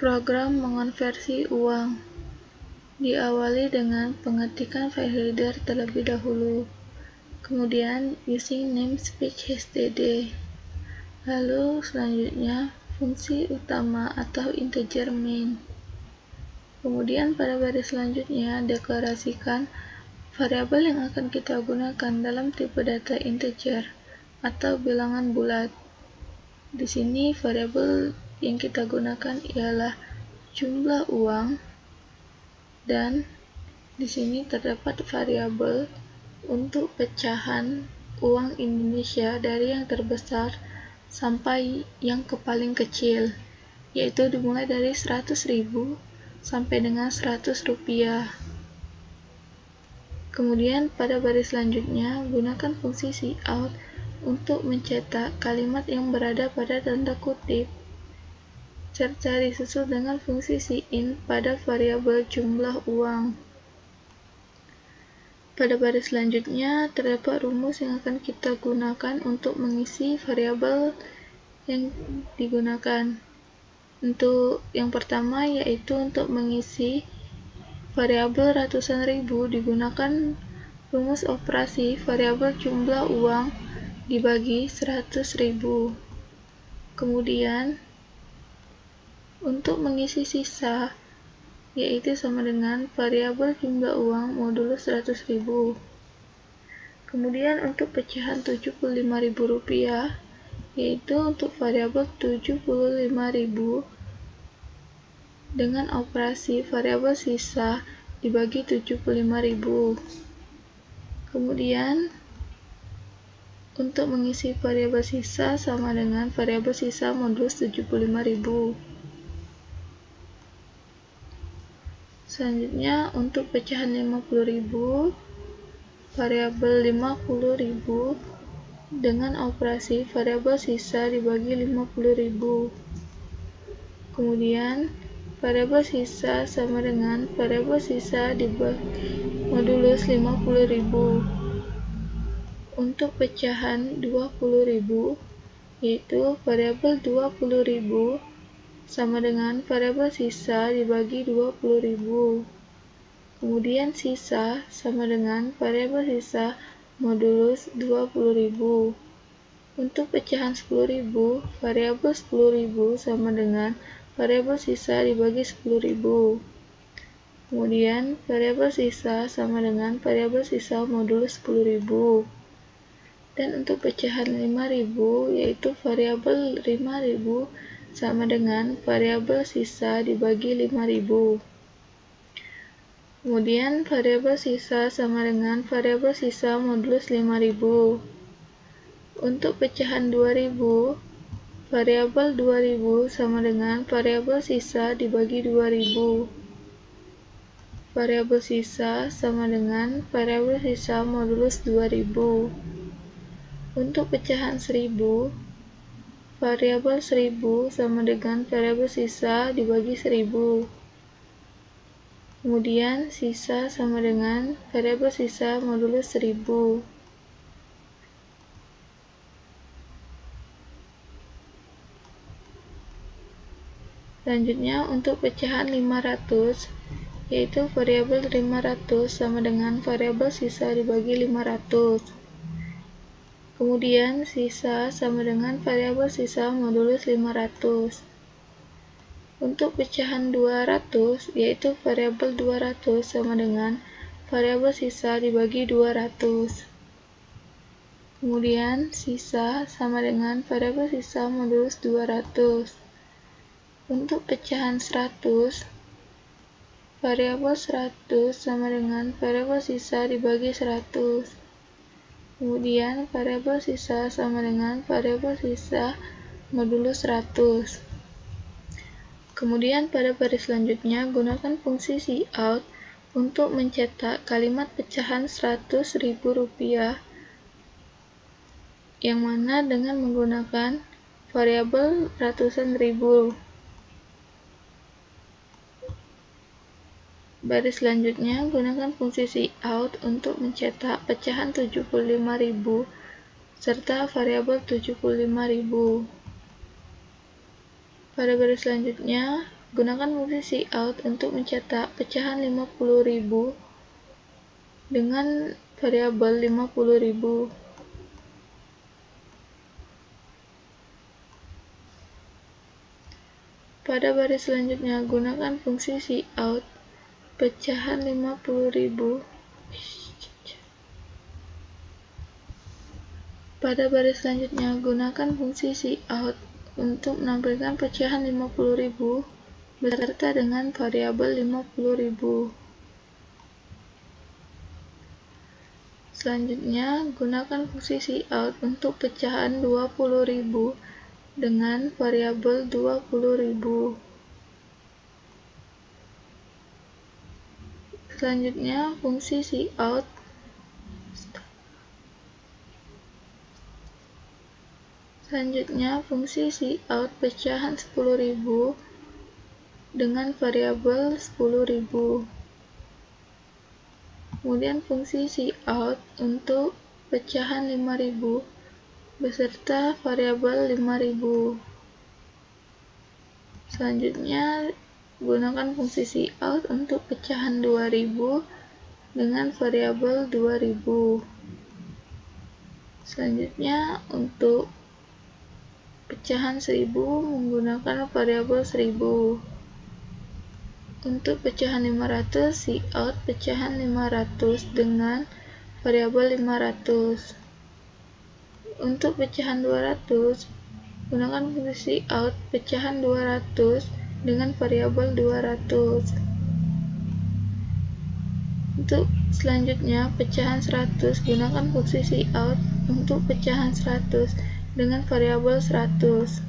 Program mengonversi uang diawali dengan pengetikan file header terlebih dahulu, kemudian using namespace std, lalu selanjutnya fungsi utama atau integer main. Kemudian pada baris selanjutnya deklarasikan variabel yang akan kita gunakan dalam tipe data integer atau bilangan bulat. Di sini variabel yang kita gunakan ialah jumlah uang, dan di sini terdapat variabel untuk pecahan uang Indonesia dari yang terbesar sampai yang ke paling kecil, yaitu dimulai dari 100.000 sampai dengan 100 rupiah. Kemudian pada baris selanjutnya gunakan fungsi cout untuk mencetak kalimat yang berada pada tanda kutip, serta disusul dengan fungsi cin pada variabel jumlah uang. Pada baris selanjutnya terdapat rumus yang akan kita gunakan untuk mengisi variabel yang digunakan. Untuk yang pertama yaitu untuk mengisi variabel ratusan ribu digunakan rumus operasi variabel jumlah uang dibagi 100.000. Kemudian untuk mengisi sisa yaitu sama dengan variabel jumlah uang modulus 100.000. Kemudian untuk pecahan Rp75.000 yaitu untuk variabel 75.000 dengan operasi variabel sisa dibagi 75.000. Kemudian untuk mengisi variabel sisa sama dengan variabel sisa modulus 75.000. Selanjutnya untuk pecahan 50.000, variabel 50.000 dengan operasi variabel sisa dibagi 50.000. Kemudian variabel sisa sama dengan variabel sisa dibagi modulus 50.000. Untuk pecahan 20.000 yaitu variabel 20.000 sama dengan variabel sisa dibagi 20.000. Kemudian sisa sama dengan variabel sisa modulus 20.000. Untuk pecahan 10.000, variabel 10.000 sama dengan variabel sisa dibagi 10.000. Kemudian variabel sisa sama dengan variabel sisa modulus 10.000. Dan untuk pecahan 5.000 yaitu variabel 5.000 sama dengan variabel sisa dibagi 5.000. Kemudian variabel sisa sama dengan variabel sisa modulus 5.000. Untuk pecahan 2.000, variabel 2.000 sama dengan variabel sisa dibagi 2.000. Variabel sisa sama dengan variabel sisa modulus 2.000. Untuk pecahan 1.000, variabel 1.000 sama dengan variabel sisa dibagi 1.000. Kemudian sisa sama dengan variabel sisa modulus 1.000. Selanjutnya untuk pecahan 500, yaitu variabel 500 sama dengan variabel sisa dibagi 500. Kemudian sisa sama dengan variabel sisa modulus 500. Untuk pecahan 200, yaitu variabel 200 sama dengan variabel sisa dibagi 200. Kemudian sisa sama dengan variabel sisa modulus 200. Untuk pecahan 100, variabel 100 sama dengan variabel sisa dibagi 100. Kemudian variabel sisa sama dengan variabel sisa modulus 100. Kemudian pada baris selanjutnya gunakan fungsi cout untuk mencetak kalimat pecahan Rp100.000 yang mana dengan menggunakan variabel ratusan ribu. Baris selanjutnya gunakan fungsi cout untuk mencetak pecahan 75.000 serta variabel 75.000. Pada baris selanjutnya Gunakan fungsi cout untuk mencetak pecahan 50.000 dengan variabel 50.000. Pada baris selanjutnya, gunakan fungsi cout pecahan 50.000. Pada baris selanjutnya, gunakan fungsi cout untuk menampilkan pecahan 50.000 beserta dengan variabel 50.000. Selanjutnya, gunakan fungsi cout untuk pecahan 20.000 dengan variabel 20.000. Selanjutnya, fungsi cout pecahan 10.000 dengan variabel 10.000. Kemudian fungsi cout untuk pecahan 5.000 beserta variabel 5.000. Selanjutnya, gunakan fungsi cout untuk pecahan 2.000 dengan variabel 2.000. Selanjutnya, untuk pecahan 1.000 menggunakan variabel 1.000. Untuk pecahan 500, cout pecahan 500 dengan variabel 500. Untuk pecahan 200, gunakan fungsi cout pecahan 200 dengan variabel 200. Untuk selanjutnya, pecahan 100, gunakan fungsi cout untuk pecahan 100 dengan variabel 100.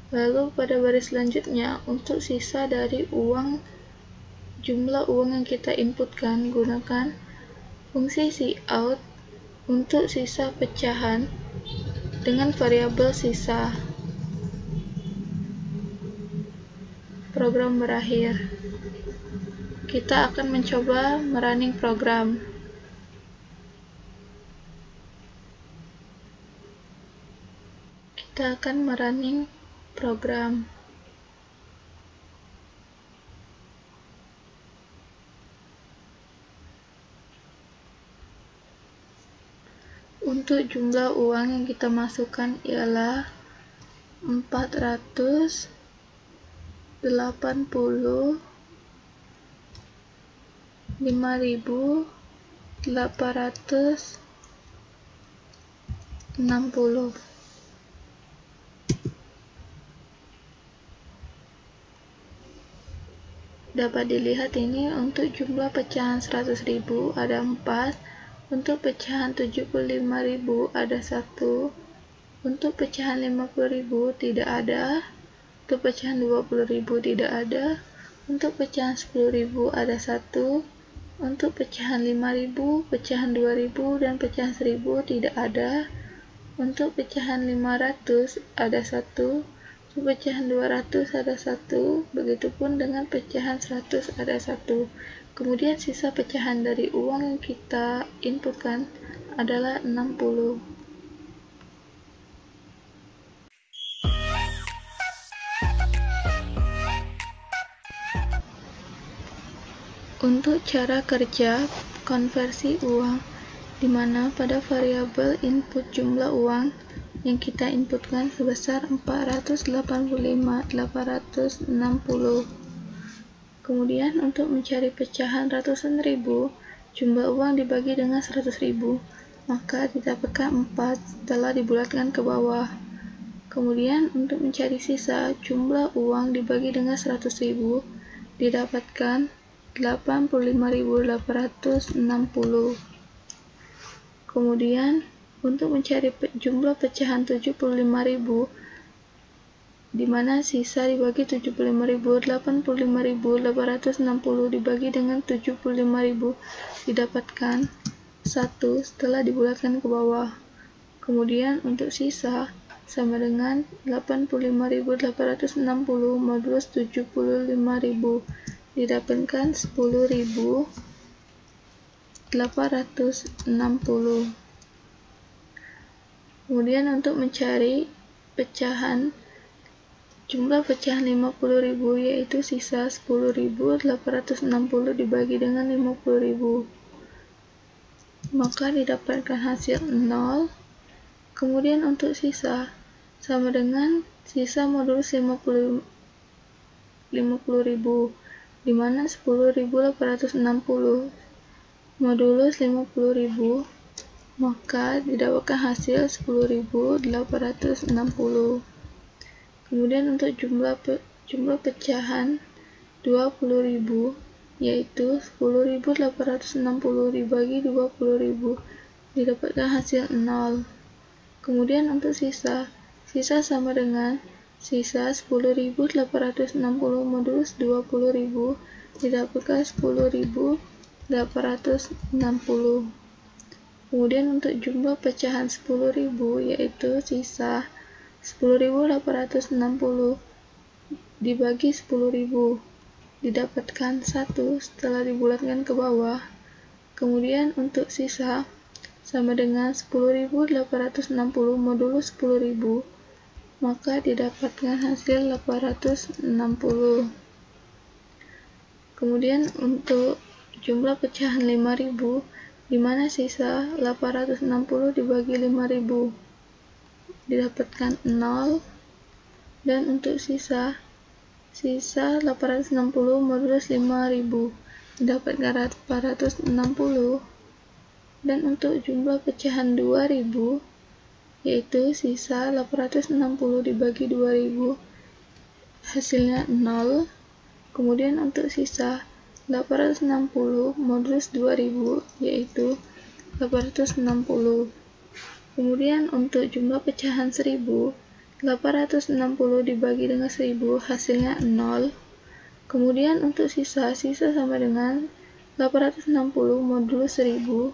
Lalu pada baris selanjutnya, untuk sisa dari jumlah uang yang kita inputkan, gunakan fungsi cout untuk sisa pecahan dengan variabel sisa. Program berakhir. Kita akan mencoba merunning program. Kita akan merunning program. Untuk jumlah uang yang kita masukkan ialah 485.860. Dapat dilihat ini untuk jumlah pecahan 100.000 ada 4, untuk pecahan 75.000 ada 1, untuk pecahan 50.000 tidak ada, untuk pecahan 20.000 tidak ada, untuk pecahan 10.000 ada 1, untuk pecahan 5.000, pecahan 2.000 dan pecahan 1.000 tidak ada, untuk pecahan 500 ada 1, untuk pecahan 200 ada 1, begitupun dengan pecahan 100 ada 1. Kemudian sisa pecahan dari uang yang kita inputkan adalah 60. Untuk cara kerja konversi uang, di mana pada variabel input jumlah uang yang kita inputkan sebesar 485.860. Kemudian untuk mencari pecahan ratusan ribu, jumlah uang dibagi dengan 100.000, maka didapatkan 4 setelah dibulatkan ke bawah. Kemudian untuk mencari sisa jumlah uang dibagi dengan 100.000, didapatkan 85.860. Kemudian untuk mencari jumlah pecahan 75.000, di mana sisa dibagi 75.000, 85.860 dibagi dengan 75.000 didapatkan 1 setelah dibulatkan ke bawah. Kemudian untuk sisa sama dengan 85.860 modulus 75.000 didapatkan 10.860. Kemudian untuk mencari pecahan Jumlah pecahan 50.000 yaitu sisa 10.860 dibagi dengan 50.000. Maka didapatkan hasil 0. Kemudian untuk sisa sama dengan sisa modulus 50.000, di mana 10.860 modulus 50.000, maka didapatkan hasil 10.860. Kemudian untuk jumlah pecahan 20.000 yaitu 10.860 dibagi 20.000, didapatkan hasil 0. Kemudian untuk sisa sama dengan sisa 10.860 modulus 20.000, didapatkan 10.860. Kemudian untuk jumlah pecahan 10.000 yaitu sisa 10.860 dibagi 10.000, didapatkan 1 setelah dibulatkan ke bawah. Kemudian untuk sisa sama dengan 10.860 modulus 10.000, maka didapatkan hasil 860. Kemudian untuk jumlah pecahan 5.000, di mana sisa 860 dibagi 5.000, didapatkan 0. Dan untuk sisa 860 modulus 5.000, didapatkan 860. Dan untuk jumlah pecahan 2.000 yaitu sisa 860 dibagi 2.000, hasilnya 0. Kemudian untuk sisa 860 modulus 2.000 yaitu 860. Kemudian untuk jumlah pecahan 1.000, 860 dibagi dengan 1.000, hasilnya 0. Kemudian untuk sisa sama dengan 860 modulus 1.000,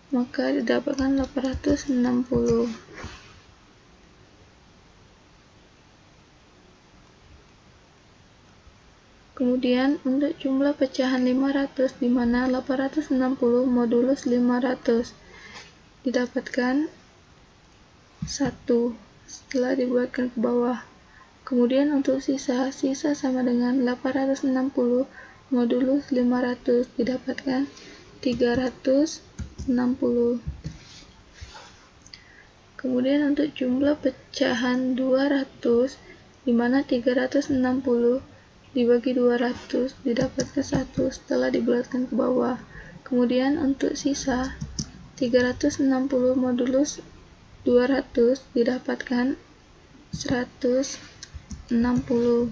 maka didapatkan 860. Kemudian untuk jumlah pecahan 500, di mana 860 modulus 500, didapatkan 1 setelah dibuatkan ke bawah. Kemudian untuk sisa sama dengan 860 modulus 500, didapatkan 360. Kemudian untuk jumlah pecahan 200, di mana 360 dibagi 200, didapatkan 1 setelah dibulatkan ke bawah. Kemudian untuk sisa 360 modulus 200, didapatkan 160.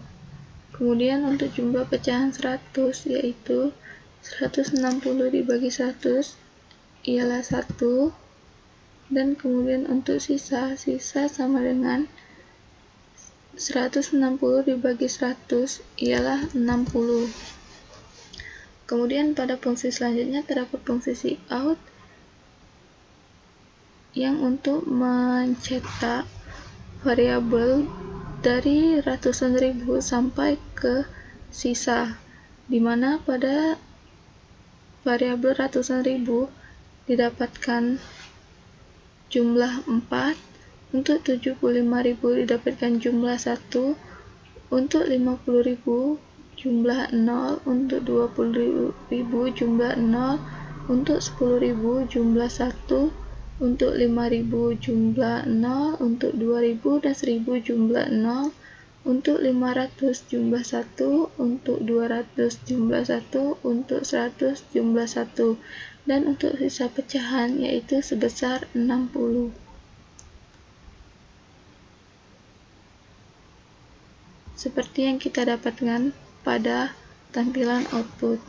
Kemudian untuk jumlah pecahan 100 yaitu 160 dibagi 100 ialah 1. Dan kemudian untuk sisa sama dengan 160 dibagi 100 ialah 60. Kemudian pada fungsi selanjutnya terdapat fungsi cout yang untuk mencetak variabel dari ratusan ribu sampai ke sisa, di mana pada variabel ratusan ribu didapatkan jumlah 4, untuk 75.000 didapatkan jumlah 1, untuk 50.000 jumlah 0, untuk 20.000 jumlah 0, untuk 10.000 jumlah 1, untuk 5.000 jumlah 0, untuk 2.000 dan 1.000 jumlah 0, untuk 500 jumlah 1, untuk 200 jumlah 1, untuk 100 jumlah 1, dan untuk sisa pecahan yaitu sebesar 60. Seperti yang kita dapatkan pada tampilan output.